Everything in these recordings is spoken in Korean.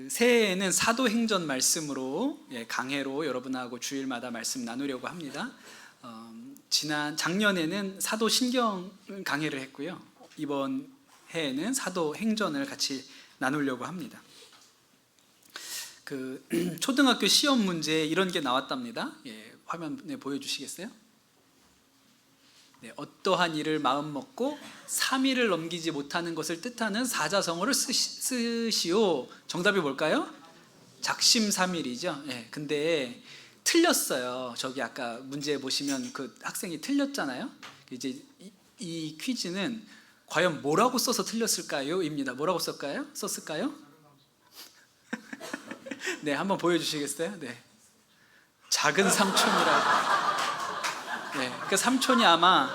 새해에는 사도행전 말씀으로 강해로 여러분하고 주일마다 말씀 나누려고 합니다. 작년에는 사도신경 강해를 했고요. 이번 해에는 사도행전을 같이 나누려고 합니다. 초등학교 시험 문제에 이런 게 나왔답니다. 화면에 보여주시겠어요? 어떠한 일을 마음먹고 3일을 넘기지 못하는 것을 뜻하는 사자성어를 쓰시오. 정답이 뭘까요? 작심삼일이죠. 근데 틀렸어요. 저기 아까 문제 보시면 그 학생이 틀렸잖아요. 이제 이 퀴즈는 과연 뭐라고 써서 틀렸을까요? 입니다. 뭐라고 썼을까요? 네, 한번 보여주시겠어요? 네, 작은 삼촌이라고. 그 삼촌이 아마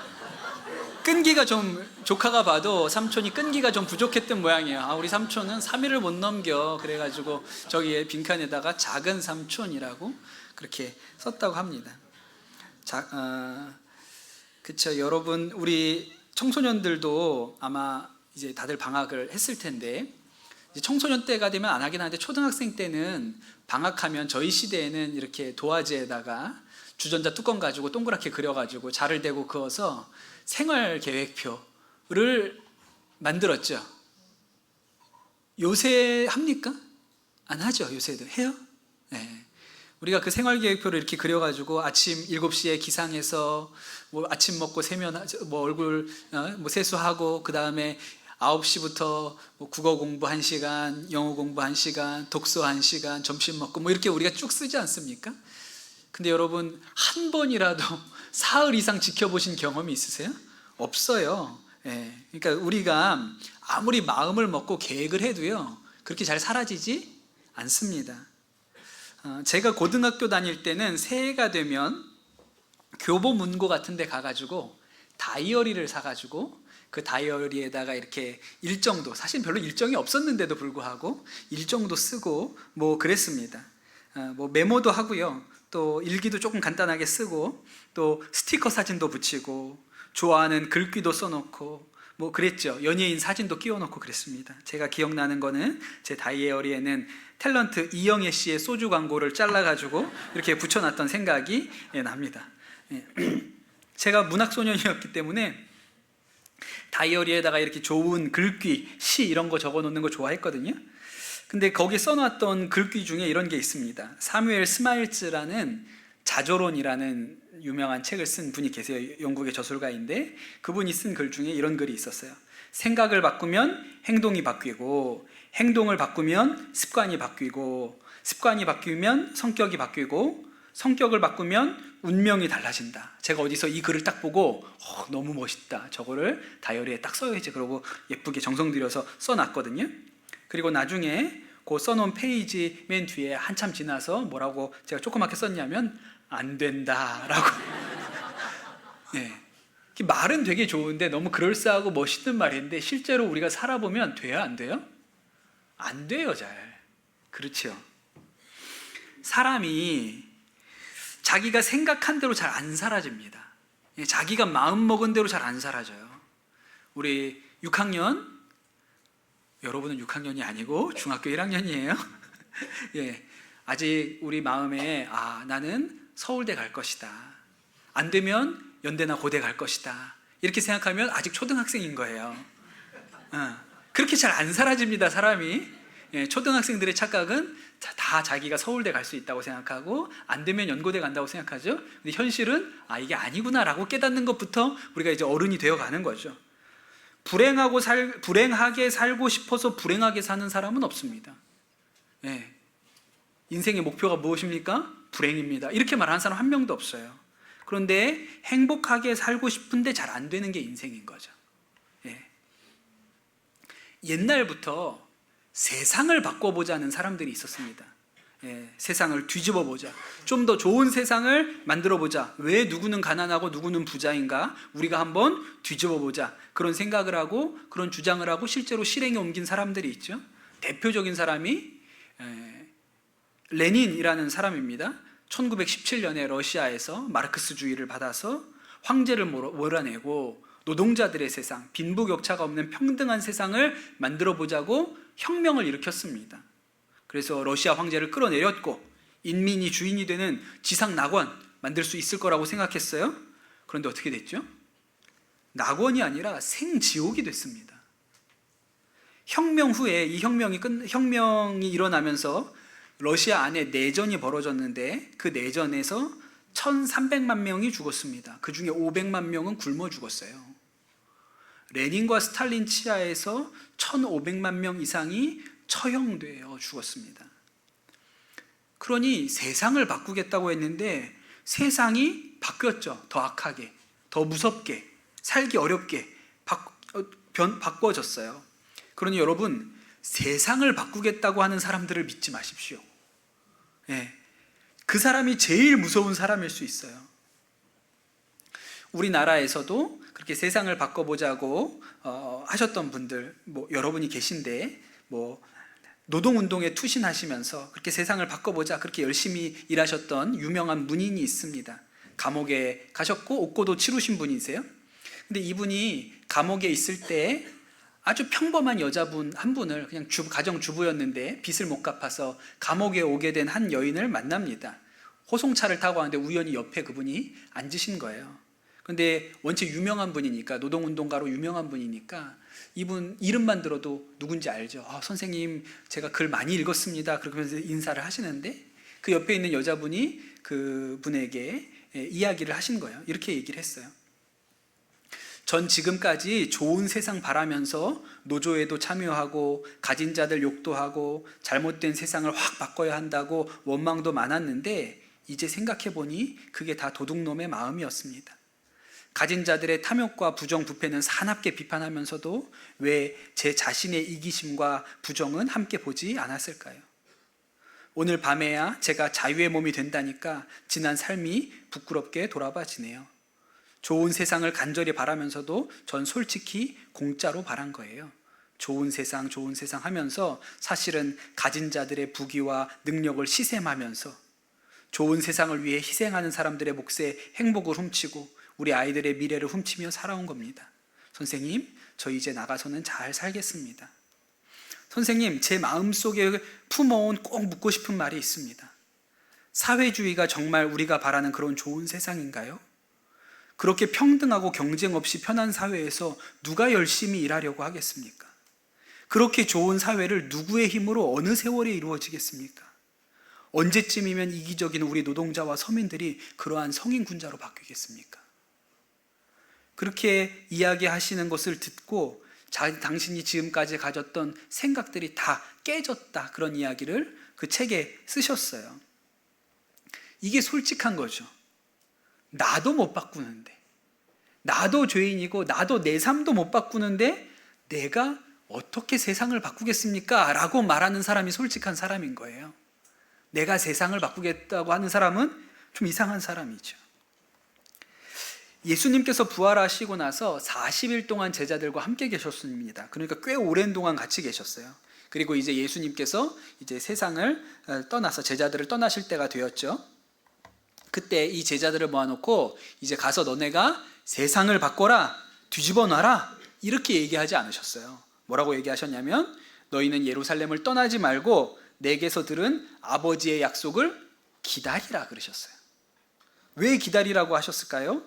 끈기가 좀, 조카가 봐도 삼촌이 끈기가 좀 부족했던 모양이에요. 우리 삼촌은 3일을 못 넘겨. 그래가지고 저기에 빈칸에다가 작은 삼촌이라고 그렇게 썼다고 합니다. 그쵸. 여러분, 우리 청소년들도 아마 이제 다들 방학을 했을 텐데, 이제 청소년 때가 되면 안 하긴 하는데, 초등학생 때는 방학하면 저희 시대에는 이렇게 도화지에다가 주전자 뚜껑 가지고 동그랗게 그려가지고 자를 대고 그어서 생활계획표를 만들었죠. 요새 합니까? 안 하죠. 요새도 해요? 네. 우리가 그 생활계획표를 이렇게 그려가지고 아침 7시에 기상해서 뭐 아침 먹고 세면 뭐 얼굴 세수하고, 그 다음에 9시부터 뭐 국어 공부 1시간, 영어 공부 1시간, 독서 1시간, 점심 먹고 뭐 이렇게 우리가 쭉 쓰지 않습니까? 근데 여러분, 한 번이라도 사흘 이상 지켜보신 경험이 있으세요? 없어요. 그러니까 우리가 아무리 마음을 먹고 계획을 해도요, 그렇게 잘 사라지지 않습니다. 제가 고등학교 다닐 때는 새해가 되면 교보문고 같은 데 가가지고 다이어리를 사가지고 그 다이어리에다가 이렇게 일정도, 사실 별로 일정이 없었는데도 불구하고 일정도 쓰고 뭐 그랬습니다. 뭐 메모도 하고요, 또 일기도 조금 간단하게 쓰고, 또 스티커 사진도 붙이고, 좋아하는 글귀도 써놓고 뭐 그랬죠. 연예인 사진도 끼워놓고 그랬습니다. 제가 기억나는 거는 제 다이어리에는 탤런트 이영애 씨의 소주 광고를 잘라가지고 이렇게 붙여놨던 생각이 납니다. 제가 문학소년이었기 때문에 다이어리에다가 이렇게 좋은 글귀, 시 이런 거 적어놓는 거 좋아했거든요. 근데 거기 써놨던 글귀 중에 이런 게 있습니다. 사뮤엘 스마일즈라는 자조론이라는 유명한 책을 쓴 분이 계세요. 영국의 저술가인데, 그분이 쓴 글 중에 이런 글이 있었어요. 생각을 바꾸면 행동이 바뀌고, 행동을 바꾸면 습관이 바뀌고, 습관이 바뀌면 성격이 바뀌고, 성격을 바꾸면 운명이 달라진다. 제가 어디서 이 글을 딱 보고 너무 멋있다, 저거를 다이어리에 딱 써야지, 그러고 예쁘게 정성 들여서 써놨거든요. 그리고 나중에 그 써놓은 페이지 맨 뒤에 한참 지나서 뭐라고 제가 조그맣게 썼냐면, 안 된다라고. 말은 되게 좋은데, 너무 그럴싸하고 멋있는 말인데 실제로 우리가 살아보면 돼요, 안 돼요? 안 돼요, 잘. 그렇죠. 사람이 자기가 생각한 대로 잘 안 사라집니다. 자기가 마음먹은 대로 잘 안 사라져요. 우리 6학년, 여러분은 6학년이 아니고 중학교 1학년이에요. 아직 우리 마음에 나는 서울대 갈 것이다, 안 되면 연대나 고대 갈 것이다, 이렇게 생각하면 아직 초등학생인 거예요. 그렇게 잘 안 사라집니다, 사람이. 초등학생들의 착각은 다 자기가 서울대 갈 수 있다고 생각하고, 안 되면 연고대 간다고 생각하죠. 근데 현실은 이게 아니구나라고 깨닫는 것부터 우리가 이제 어른이 되어가는 거죠. 불행하게 살고 싶어서 불행하게 사는 사람은 없습니다. 인생의 목표가 무엇입니까? 불행입니다, 이렇게 말하는 사람 한 명도 없어요. 그런데 행복하게 살고 싶은데 잘 안 되는 게 인생인 거죠. 옛날부터 세상을 바꿔보자는 사람들이 있었습니다. 세상을 뒤집어보자, 좀 더 좋은 세상을 만들어보자, 왜 누구는 가난하고 누구는 부자인가, 우리가 한번 뒤집어보자, 그런 생각을 하고 그런 주장을 하고 실제로 실행에 옮긴 사람들이 있죠. 대표적인 사람이 레닌이라는 사람입니다. 1917년에 러시아에서 마르크스주의를 받아서 황제를 몰아내고 노동자들의 세상, 빈부격차가 없는 평등한 세상을 만들어 보자고 혁명을 일으켰습니다. 그래서 러시아 황제를 끌어내렸고 인민이 주인이 되는 지상 낙원 만들 수 있을 거라고 생각했어요. 그런데 어떻게 됐죠? 낙원이 아니라 생지옥이 됐습니다. 혁명 후에 이 혁명이 일어나면서 러시아 안에 내전이 벌어졌는데 그 내전에서 1300만 명이 죽었습니다. 그 중에 500만 명은 굶어 죽었어요. 레닌과 스탈린 치하에서 1500만 명 이상이 처형되어 죽었습니다. 그러니 세상을 바꾸겠다고 했는데 세상이 바뀌었죠. 더 악하게, 더 무섭게, 살기 어렵게 바꿔졌어요. 그러니 여러분, 세상을 바꾸겠다고 하는 사람들을 믿지 마십시오. 그 사람이 제일 무서운 사람일 수 있어요. 우리나라에서도 그렇게 세상을 바꿔보자고 하셨던 분들, 여러분이 계신데, 노동운동에 투신하시면서 그렇게 세상을 바꿔보자 그렇게 열심히 일하셨던 유명한 문인이 있습니다. 감옥에 가셨고 옥고도 치르신 분이세요. 근데 이분이 감옥에 있을 때 아주 평범한 여자분 한 분을, 그냥 가정주부였는데 빚을 못 갚아서 감옥에 오게 된 한 여인을 만납니다. 호송차를 타고 가는데 우연히 옆에 그분이 앉으신 거예요. 근데 원체 유명한 분이니까, 노동운동가로 유명한 분이니까 이분 이름만 들어도 누군지 알죠. 선생님, 제가 글 많이 읽었습니다. 그러면서 인사를 하시는데 그 옆에 있는 여자분이 그분에게 이야기를 하신 거예요. 이렇게 얘기를 했어요. 전 지금까지 좋은 세상 바라면서 노조에도 참여하고 가진 자들 욕도 하고 잘못된 세상을 확 바꿔야 한다고 원망도 많았는데 이제 생각해보니 그게 다 도둑놈의 마음이었습니다. 가진 자들의 탐욕과 부정, 부패는 사납게 비판하면서도 왜 제 자신의 이기심과 부정은 함께 보지 않았을까요? 오늘 밤에야 제가 자유의 몸이 된다니까 지난 삶이 부끄럽게 돌아봐지네요. 좋은 세상을 간절히 바라면서도 전 솔직히 공짜로 바란 거예요. 좋은 세상 하면서 사실은 가진 자들의 부귀와 능력을 시샘하면서 좋은 세상을 위해 희생하는 사람들의 몫에 행복을 훔치고 우리 아이들의 미래를 훔치며 살아온 겁니다. 선생님, 저 이제 나가서는 잘 살겠습니다. 선생님, 제 마음속에 품어온 꼭 묻고 싶은 말이 있습니다. 사회주의가 정말 우리가 바라는 그런 좋은 세상인가요? 그렇게 평등하고 경쟁 없이 편한 사회에서 누가 열심히 일하려고 하겠습니까? 그렇게 좋은 사회를 누구의 힘으로 어느 세월에 이루어지겠습니까? 언제쯤이면 이기적인 우리 노동자와 서민들이 그러한 성인군자로 바뀌겠습니까? 그렇게 이야기하시는 것을 듣고 당신이 지금까지 가졌던 생각들이 다 깨졌다, 그런 이야기를 그 책에 쓰셨어요. 이게 솔직한 거죠. 나도 못 바꾸는데, 나도 죄인이고 나도 내 삶도 못 바꾸는데 내가 어떻게 세상을 바꾸겠습니까? 라고 말하는 사람이 솔직한 사람인 거예요. 내가 세상을 바꾸겠다고 하는 사람은 좀 이상한 사람이죠. 예수님께서 부활하시고 나서 40일 동안 제자들과 함께 계셨습니다. 그러니까 꽤 오랜 동안 같이 계셨어요. 그리고 이제 예수님께서 이제 세상을 떠나서 제자들을 떠나실 때가 되었죠. 그때 이 제자들을 모아놓고 이제 가서 너네가 세상을 바꿔라, 뒤집어 놔라, 이렇게 얘기하지 않으셨어요. 뭐라고 얘기하셨냐면 너희는 예루살렘을 떠나지 말고 내게서 들은 아버지의 약속을 기다리라 그러셨어요. 왜 기다리라고 하셨을까요?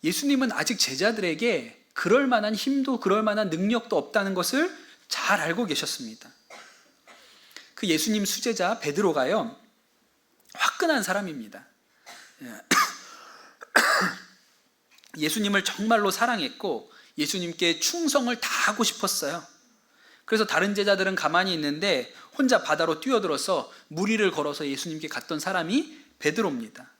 예수님은 아직 제자들에게 그럴 만한 힘도 그럴 만한 능력도 없다는 것을 잘 알고 계셨습니다. 그 예수님 수제자 베드로가요, 화끈한 사람입니다. 예수님을 정말로 사랑했고 예수님께 충성을 다하고 싶었어요. 그래서 다른 제자들은 가만히 있는데 혼자 바다로 뛰어들어서 무리를 걸어서 예수님께 갔던 사람이 베드로입니다.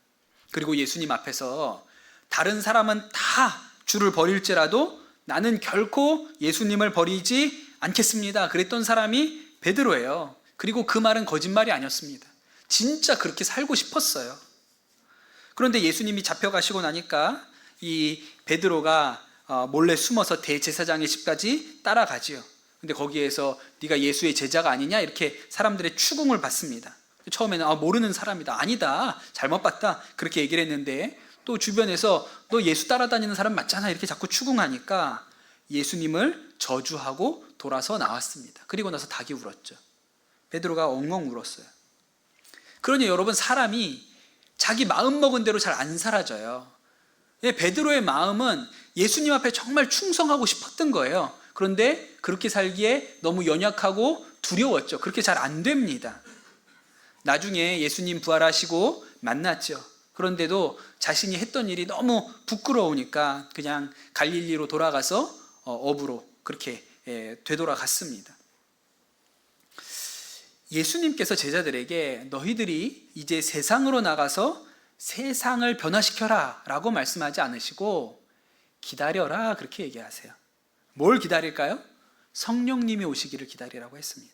그리고 예수님 앞에서 다른 사람은 다 주를 버릴지라도 나는 결코 예수님을 버리지 않겠습니다, 그랬던 사람이 베드로예요. 그리고 그 말은 거짓말이 아니었습니다. 진짜 그렇게 살고 싶었어요. 그런데 예수님이 잡혀가시고 나니까 이 베드로가 몰래 숨어서 대제사장의 집까지 따라가지요. 근데 거기에서 네가 예수의 제자가 아니냐, 이렇게 사람들의 추궁을 받습니다. 처음에는 모르는 사람이다, 아니다, 잘못 봤다, 그렇게 얘기를 했는데 또 주변에서 너 예수 따라다니는 사람 맞잖아, 이렇게 자꾸 추궁하니까 예수님을 저주하고 돌아서 나왔습니다. 그리고 나서 닭이 울었죠. 베드로가 엉엉 울었어요. 그러니 여러분, 사람이 자기 마음 먹은 대로 잘 안 사라져요. 베드로의 마음은 예수님 앞에 정말 충성하고 싶었던 거예요. 그런데 그렇게 살기에 너무 연약하고 두려웠죠. 그렇게 잘 안 됩니다. 나중에 예수님 부활하시고 만났죠. 그런데도 자신이 했던 일이 너무 부끄러우니까 그냥 갈릴리로 돌아가서 업으로 그렇게 되돌아갔습니다. 예수님께서 제자들에게 너희들이 이제 세상으로 나가서 세상을 변화시켜라 라고 말씀하지 않으시고 기다려라 그렇게 얘기하세요. 뭘 기다릴까요? 성령님이 오시기를 기다리라고 했습니다.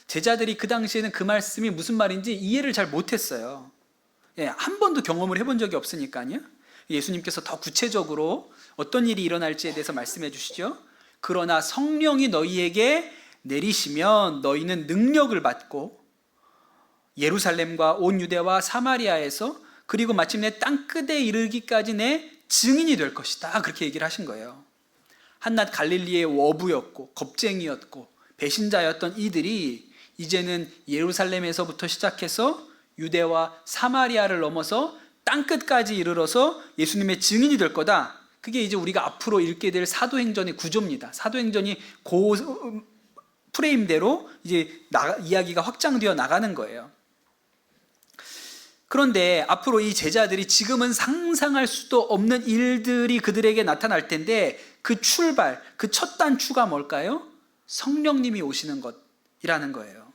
제자들이 그 당시에는 그 말씀이 무슨 말인지 이해를 잘 못했어요. 한 번도 경험을 해본 적이 없으니까요. 예수님께서 더 구체적으로 어떤 일이 일어날지에 대해서 말씀해 주시죠. 그러나 성령이 너희에게 내리시면 너희는 능력을 받고 예루살렘과 온 유대와 사마리아에서 그리고 마침내 땅끝에 이르기까지 내 증인이 될 것이다. 그렇게 얘기를 하신 거예요. 한낱 갈릴리의 어부였고 겁쟁이였고 배신자였던 이들이 이제는 예루살렘에서부터 시작해서 유대와 사마리아를 넘어서 땅끝까지 이르러서 예수님의 증인이 될 거다. 그게 이제 우리가 앞으로 읽게 될 사도행전의 구조입니다. 사도행전이 그 프레임대로 이제 이야기가 확장되어 나가는 거예요. 그런데 앞으로 이 제자들이 지금은 상상할 수도 없는 일들이 그들에게 나타날 텐데 그 출발, 그 첫 단추가 뭘까요? 성령님이 오시는 것이라는 거예요.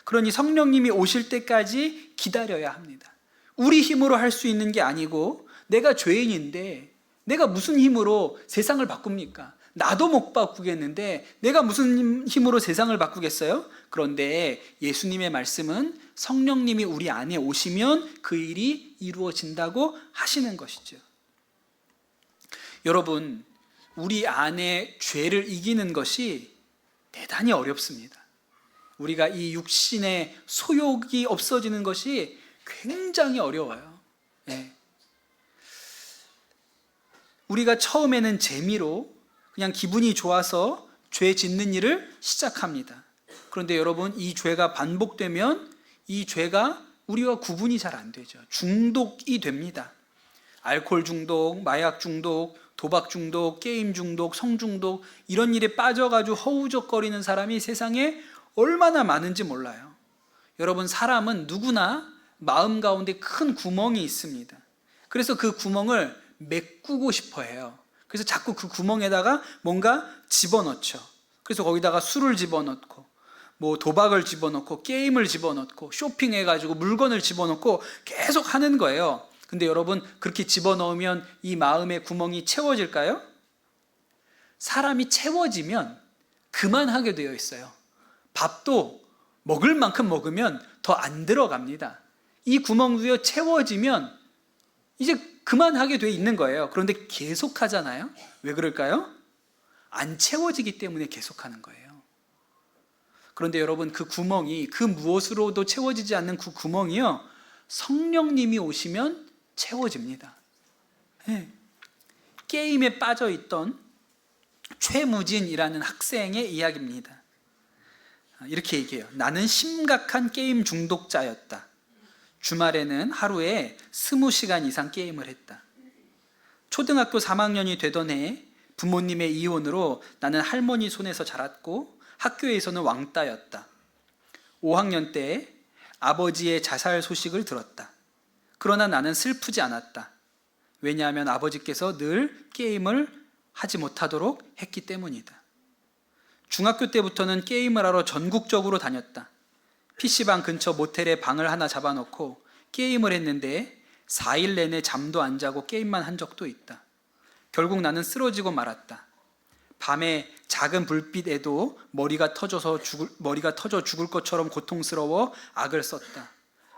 그러니 성령님이 오실 때까지 기다려야 합니다. 우리 힘으로 할 수 있는 게 아니고 내가 죄인인데 내가 무슨 힘으로 세상을 바꿉니까? 나도 못 바꾸겠는데 내가 무슨 힘으로 세상을 바꾸겠어요? 그런데 예수님의 말씀은 성령님이 우리 안에 오시면 그 일이 이루어진다고 하시는 것이죠. 여러분, 우리 안에 죄를 이기는 것이 대단히 어렵습니다. 우리가 이 육신의 소욕이 없어지는 것이 굉장히 어려워요. 네. 우리가 처음에는 재미로 그냥 기분이 좋아서 죄 짓는 일을 시작합니다. 그런데 여러분, 이 죄가 반복되면 이 죄가 우리와 구분이 잘 안 되죠. 중독이 됩니다. 알코올 중독, 마약 중독, 도박 중독, 게임 중독, 성 중독, 이런 일에 빠져가지고 허우적거리는 사람이 세상에 얼마나 많은지 몰라요. 여러분, 사람은 누구나 마음 가운데 큰 구멍이 있습니다. 그래서 그 구멍을 메꾸고 싶어 해요. 그래서 자꾸 그 구멍에다가 뭔가 집어넣죠. 그래서 거기다가 술을 집어넣고 뭐 도박을 집어넣고 게임을 집어넣고 쇼핑해가지고 물건을 집어넣고 계속 하는 거예요. 근데 여러분, 그렇게 집어넣으면 이 마음의 구멍이 채워질까요? 사람이 채워지면 그만하게 되어 있어요. 밥도 먹을 만큼 먹으면 더 안 들어갑니다. 이 구멍도요, 채워지면 이제 그만하게 돼 있는 거예요. 그런데 계속 하잖아요. 왜 그럴까요? 안 채워지기 때문에 계속하는 거예요. 그런데 여러분, 그 구멍이 그 무엇으로도 채워지지 않는 그 구멍이요, 성령님이 오시면 채워집니다. 네. 게임에 빠져있던 최무진이라는 학생의 이야기입니다. 이렇게 얘기해요. 나는 심각한 게임 중독자였다. 주말에는 하루에 20시간 이상 게임을 했다. 초등학교 3학년이 되던 해 부모님의 이혼으로 나는 할머니 손에서 자랐고 학교에서는 왕따였다. 5학년 때 아버지의 자살 소식을 들었다. 그러나 나는 슬프지 않았다. 왜냐하면 아버지께서 늘 게임을 하지 못하도록 했기 때문이다. 중학교 때부터는 게임을 하러 전국적으로 다녔다. PC방 근처 모텔에 방을 하나 잡아놓고 게임을 했는데 4일 내내 잠도 안 자고 게임만 한 적도 있다. 결국 나는 쓰러지고 말았다. 밤에 작은 불빛에도 머리가 터져 죽을 것처럼 고통스러워 악을 썼다.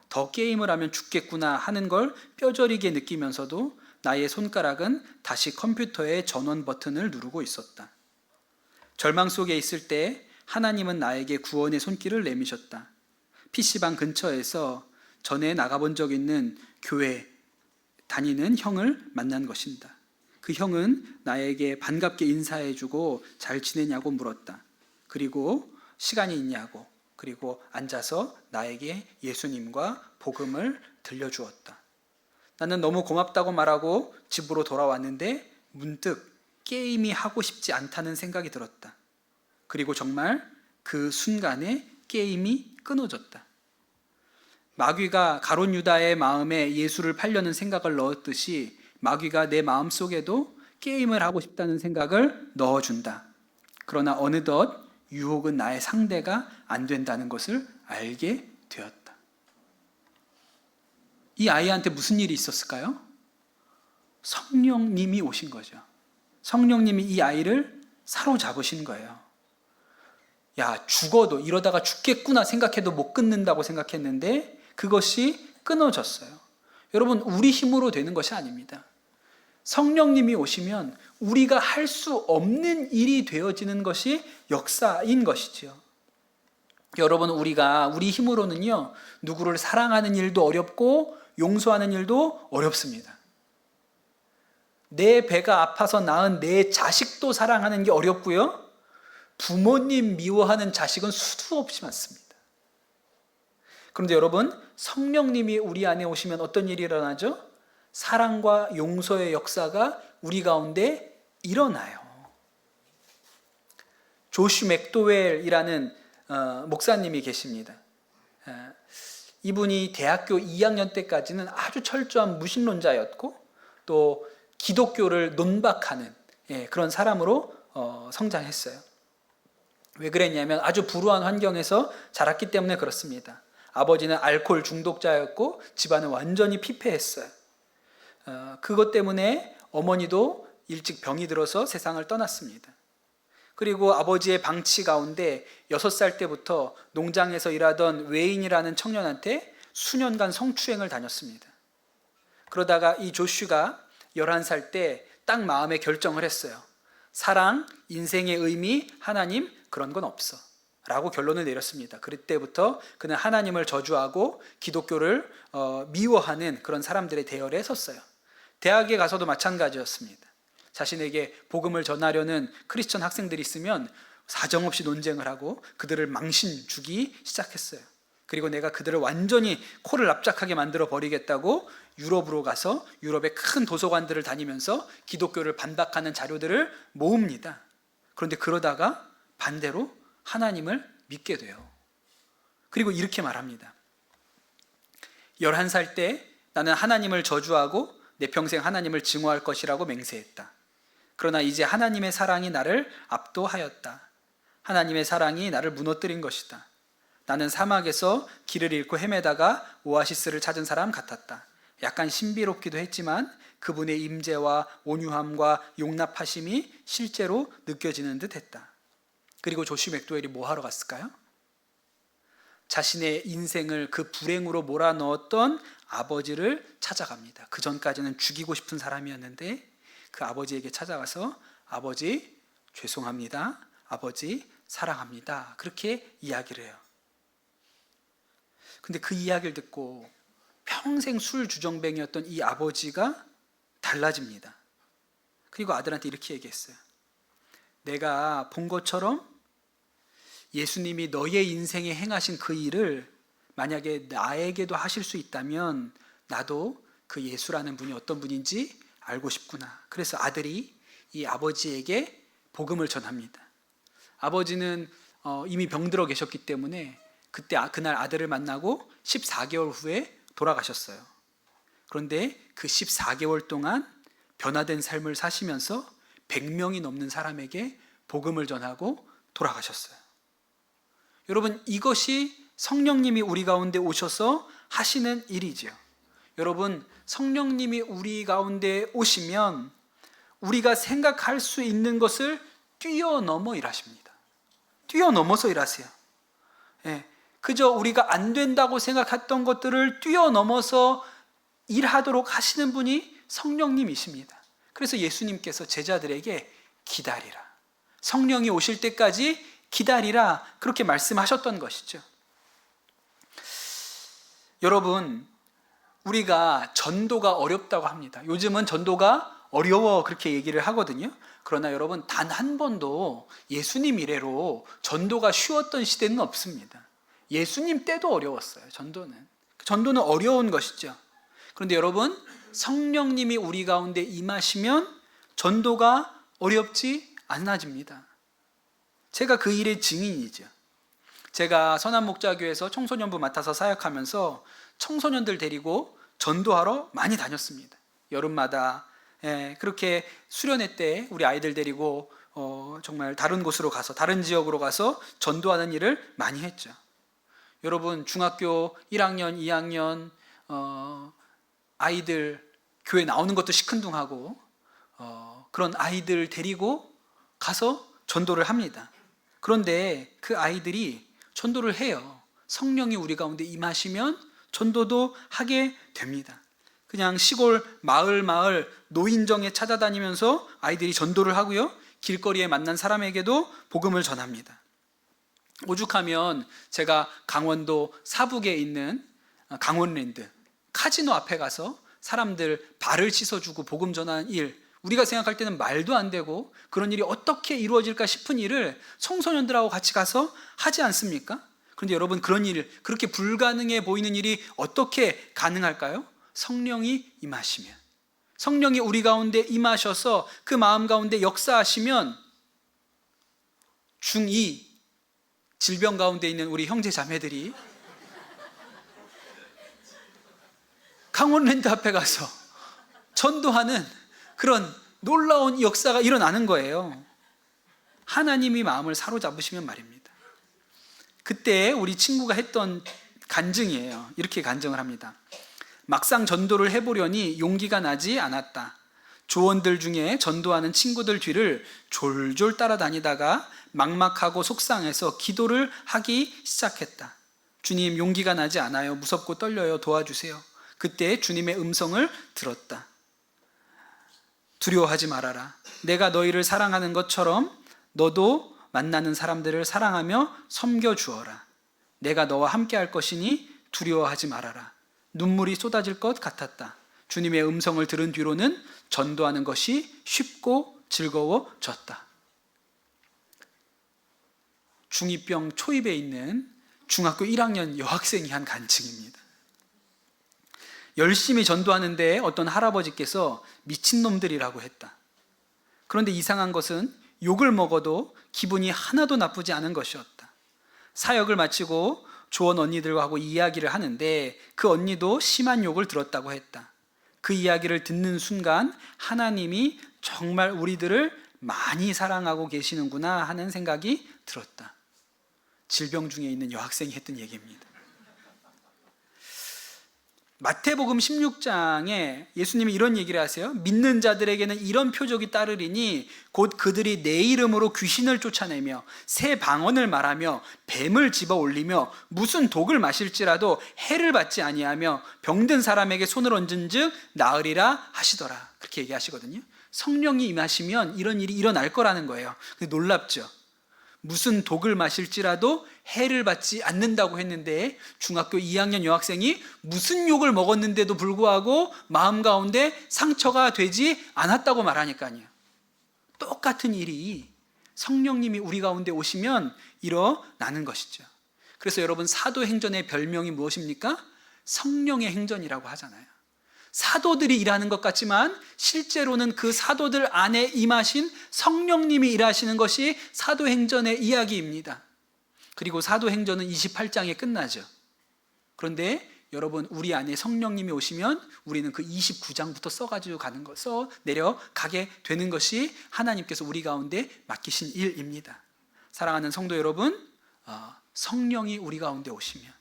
더 게임을 하면 죽겠구나 하는 걸 뼈저리게 느끼면서도 나의 손가락은 다시 컴퓨터의 전원 버튼을 누르고 있었다. 절망 속에 있을 때 하나님은 나에게 구원의 손길을 내미셨다. PC방 근처에서 전에 나가본 적 있는 교회 다니는 형을 만난 것입니다. 그 형은 나에게 반갑게 인사해주고 잘 지내냐고 물었다. 그리고 시간이 있냐고, 그리고 앉아서 나에게 예수님과 복음을 들려주었다. 나는 너무 고맙다고 말하고 집으로 돌아왔는데 문득 게임이 하고 싶지 않다는 생각이 들었다. 그리고 정말 그 순간에 게임이 끊어졌다. 마귀가 가룟 유다의 마음에 예수를 팔려는 생각을 넣었듯이 마귀가 내 마음속에도 게임을 하고 싶다는 생각을 넣어준다. 그러나 어느덧 유혹은 나의 상대가 안 된다는 것을 알게 되었다. 이 아이한테 무슨 일이 있었을까요? 성령님이 오신 거죠. 성령님이 이 아이를 사로잡으신 거예요. 야, 죽어도 이러다가 죽겠구나 생각해도 못 끊는다고 생각했는데 그것이 끊어졌어요. 여러분, 우리 힘으로 되는 것이 아닙니다. 성령님이 오시면 우리가 할 수 없는 일이 되어지는 것이 역사인 것이지요. 여러분, 우리 힘으로는요, 누구를 사랑하는 일도 어렵고 용서하는 일도 어렵습니다. 내 배가 아파서 낳은 내 자식도 사랑하는 게 어렵고요, 부모님 미워하는 자식은 수도 없이 많습니다. 그런데 여러분, 성령님이 우리 안에 오시면 어떤 일이 일어나죠? 사랑과 용서의 역사가 우리 가운데 일어나요. 조슈 맥도웰이라는 목사님이 계십니다. 이분이 대학교 2학년 때까지는 아주 철저한 무신론자였고 또 기독교를 논박하는 그런 사람으로 성장했어요. 왜 그랬냐면 아주 불우한 환경에서 자랐기 때문에 그렇습니다. 아버지는 알코올 중독자였고 집안은 완전히 피폐했어요. 그것 때문에 어머니도 일찍 병이 들어서 세상을 떠났습니다. 그리고 아버지의 방치 가운데 6살 때부터 농장에서 일하던 웨인이라는 청년한테 수년간 성추행을 다녔습니다. 그러다가 이 조슈가 11살 때 딱 마음에 결정을 했어요. 사랑, 인생의 의미, 하나님, 그런 건 없어 라고 결론을 내렸습니다. 그때부터 그는 하나님을 저주하고 기독교를 미워하는 그런 사람들의 대열에 섰어요. 대학에 가서도 마찬가지였습니다. 자신에게 복음을 전하려는 크리스천 학생들이 있으면 사정없이 논쟁을 하고 그들을 망신 주기 시작했어요. 그리고 내가 그들을 완전히 코를 납작하게 만들어 버리겠다고 유럽으로 가서 유럽의 큰 도서관들을 다니면서 기독교를 반박하는 자료들을 모읍니다. 그런데 그러다가 반대로 하나님을 믿게 돼요. 그리고 이렇게 말합니다. 11살 때 나는 하나님을 저주하고 내 평생 하나님을 증오할 것이라고 맹세했다. 그러나 이제 하나님의 사랑이 나를 압도하였다. 하나님의 사랑이 나를 무너뜨린 것이다. 나는 사막에서 길을 잃고 헤매다가 오아시스를 찾은 사람 같았다. 약간 신비롭기도 했지만 그분의 임재와 온유함과 용납하심이 실제로 느껴지는 듯 했다. 그리고 조슈 맥도웰이 뭐 하러 갔을까요? 자신의 인생을 그 불행으로 몰아넣었던 아버지를 찾아갑니다. 그 전까지는 죽이고 싶은 사람이었는데 그 아버지에게 찾아가서 아버지 죄송합니다. 아버지 사랑합니다. 그렇게 이야기를 해요. 근데 그 이야기를 듣고 평생 술 주정뱅이였던 이 아버지가 달라집니다. 그리고 아들한테 이렇게 얘기했어요. 내가 본 것처럼 예수님이 너의 인생에 행하신 그 일을 만약에 나에게도 하실 수 있다면 나도 그 예수라는 분이 어떤 분인지 알고 싶구나. 그래서 아들이 이 아버지에게 복음을 전합니다. 아버지는 이미 병들어 계셨기 때문에 그날 아들을 만나고 14개월 후에 돌아가셨어요. 그런데 그 14개월 동안 변화된 삶을 사시면서 100명이 넘는 사람에게 복음을 전하고 돌아가셨어요. 여러분, 이것이 성령님이 우리 가운데 오셔서 하시는 일이죠. 여러분, 성령님이 우리 가운데 오시면 우리가 생각할 수 있는 것을 뛰어넘어 일하십니다. 뛰어넘어서 일하세요. 그저 우리가 안 된다고 생각했던 것들을 뛰어넘어서 일하도록 하시는 분이 성령님이십니다. 그래서 예수님께서 제자들에게 기다리라, 성령이 오실 때까지 기다리라, 그렇게 말씀하셨던 것이죠. 여러분, 우리가 전도가 어렵다고 합니다. 요즘은 전도가 어려워 그렇게 얘기를 하거든요. 그러나 여러분, 단 한 번도 예수님 이래로 전도가 쉬웠던 시대는 없습니다. 예수님 때도 어려웠어요. 전도는 어려운 것이죠. 그런데 여러분, 성령님이 우리 가운데 임하시면 전도가 어렵지 않아집니다. 제가 그 일의 증인이죠. 제가 선한목자교회에서 청소년부 맡아서 사역하면서 청소년들 데리고 전도하러 많이 다녔습니다. 여름마다 그렇게 수련회 때 우리 아이들 데리고 정말 다른 곳으로 가서, 다른 지역으로 가서 전도하는 일을 많이 했죠. 여러분, 중학교 1학년, 2학년 아이들 교회 나오는 것도 시큰둥하고 그런 아이들 데리고 가서 전도를 합니다. 그런데 그 아이들이 전도를 해요. 성령이 우리 가운데 임하시면 전도도 하게 됩니다. 그냥 시골 마을 노인정에 찾아다니면서 아이들이 전도를 하고요, 길거리에 만난 사람에게도 복음을 전합니다. 오죽하면 제가 강원도 사북에 있는 강원랜드 카지노 앞에 가서 사람들 발을 씻어주고 복음 전하는 일, 우리가 생각할 때는 말도 안 되고 그런 일이 어떻게 이루어질까 싶은 일을 청소년들하고 같이 가서 하지 않습니까? 그런데 여러분, 그런 일, 그렇게 불가능해 보이는 일이 어떻게 가능할까요? 성령이 임하시면, 성령이 우리 가운데 임하셔서 그 마음 가운데 역사하시면 중2 질병 가운데 있는 우리 형제 자매들이 강원랜드 앞에 가서 전도하는 그런 놀라운 역사가 일어나는 거예요. 하나님이 마음을 사로잡으시면 말입니다. 그때 우리 친구가 했던 간증이에요. 이렇게 간증을 합니다. 막상 전도를 해보려니 용기가 나지 않았다. 조원들 중에 전도하는 친구들 뒤를 졸졸 따라다니다가 막막하고 속상해서 기도를 하기 시작했다. 주님, 용기가 나지 않아요. 무섭고 떨려요. 도와주세요. 그때 주님의 음성을 들었다. 두려워하지 말아라. 내가 너희를 사랑하는 것처럼 너도 만나는 사람들을 사랑하며 섬겨주어라. 내가 너와 함께 할 것이니 두려워하지 말아라. 눈물이 쏟아질 것 같았다. 주님의 음성을 들은 뒤로는 전도하는 것이 쉽고 즐거워졌다. 중2병 초입에 있는 중학교 1학년 여학생이 한 간증입니다. 열심히 전도하는데 어떤 할아버지께서 미친놈들이라고 했다. 그런데 이상한 것은 욕을 먹어도 기분이 하나도 나쁘지 않은 것이었다. 사역을 마치고 조원 언니들과 하고 이야기를 하는데 그 언니도 심한 욕을 들었다고 했다. 그 이야기를 듣는 순간 하나님이 정말 우리들을 많이 사랑하고 계시는구나 하는 생각이 들었다. 질병 중에 있는 여학생이 했던 얘기입니다. 마태복음 16장에 예수님이 이런 얘기를 하세요. 믿는 자들에게는 이런 표적이 따르리니 곧 그들이 내 이름으로 귀신을 쫓아내며 새 방언을 말하며 뱀을 집어 올리며 무슨 독을 마실지라도 해를 받지 아니하며 병든 사람에게 손을 얹은 즉 나으리라 하시더라. 그렇게 얘기하시거든요. 성령이 임하시면 이런 일이 일어날 거라는 거예요. 놀랍죠? 무슨 독을 마실지라도 해를 받지 않는다고 했는데 중학교 2학년 여학생이 무슨 욕을 먹었는데도 불구하고 마음 가운데 상처가 되지 않았다고 말하니까요. 똑같은 일이 성령님이 우리 가운데 오시면 일어나는 것이죠. 그래서 여러분, 사도행전의 별명이 무엇입니까? 성령의 행전이라고 하잖아요. 사도들이 일하는 것 같지만 실제로는 그 사도들 안에 임하신 성령님이 일하시는 것이 사도행전의 이야기입니다. 그리고 사도행전은 28장에 끝나죠. 그런데 여러분, 우리 안에 성령님이 오시면 우리는 그 29장부터 써가지고 가는 거, 써 내려가게 되는 것이 하나님께서 우리 가운데 맡기신 일입니다. 사랑하는 성도 여러분, 성령이 우리 가운데 오시면,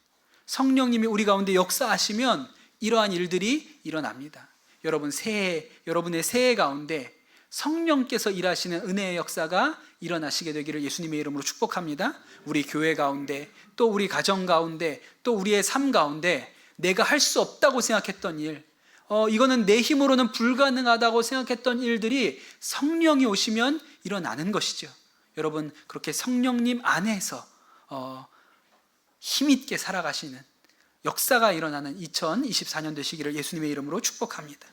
성령님이 우리 가운데 역사하시면 이러한 일들이 일어납니다. 여러분의 새해 가운데 성령께서 일하시는 은혜의 역사가 일어나시게 되기를 예수님의 이름으로 축복합니다. 우리 교회 가운데, 또 우리 가정 가운데, 또 우리의 삶 가운데 내가 할 수 없다고 생각했던 일, 이거는 내 힘으로는 불가능하다고 생각했던 일들이 성령이 오시면 일어나는 것이죠. 여러분, 그렇게 성령님 안에서 힘있게 살아가시는 역사가 일어나는 2024년 되시기를 예수님의 이름으로 축복합니다.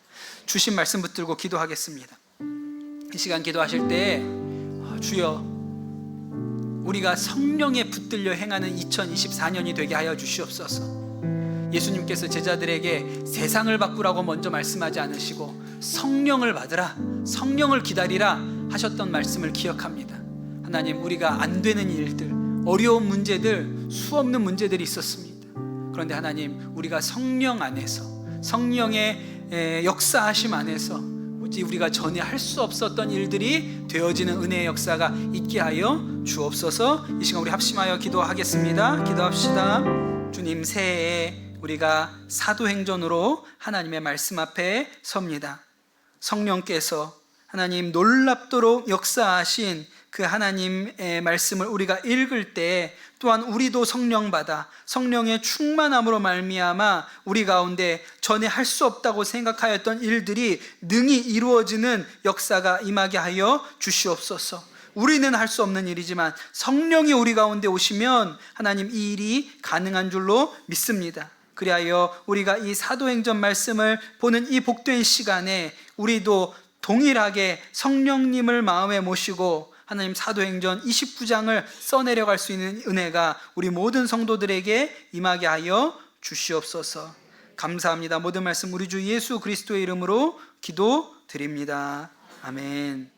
주신 말씀 붙들고 기도하겠습니다. 이 시간 기도하실 때 주여, 우리가 성령에 붙들려 행하는 2024년이 되게 하여 주시옵소서. 예수님께서 제자들에게 세상을 바꾸라고 먼저 말씀하지 않으시고 성령을 받으라, 성령을 기다리라 하셨던 말씀을 기억합니다. 하나님, 우리가 안 되는 일들, 어려운 문제들, 수없는 문제들이 있었습니다. 그런데 하나님, 우리가 성령 안에서, 성령의 역사하심 안에서 우리가 전에 할 수 없었던 일들이 되어지는 은혜의 역사가 있게 하여 주옵소서. 이 시간 우리 합심하여 기도하겠습니다. 기도합시다. 주님, 새해에 우리가 사도행전으로 하나님의 말씀 앞에 섭니다. 성령께서 하나님 놀랍도록 역사하신 그 하나님의 말씀을 우리가 읽을 때 또한 우리도 성령 받아 성령의 충만함으로 말미암아 우리 가운데 전에 할 수 없다고 생각하였던 일들이 능히 이루어지는 역사가 임하게 하여 주시옵소서. 우리는 할 수 없는 일이지만 성령이 우리 가운데 오시면 하나님, 이 일이 가능한 줄로 믿습니다. 그리하여 우리가 이 사도행전 말씀을 보는 이 복된 시간에 우리도 동일하게 성령님을 마음에 모시고 하나님, 사도행전 29장을 써내려갈 수 있는 은혜가 우리 모든 성도들에게 임하게 하여 주시옵소서. 감사합니다. 모든 말씀 우리 주 예수 그리스도의 이름으로 기도드립니다. 아멘.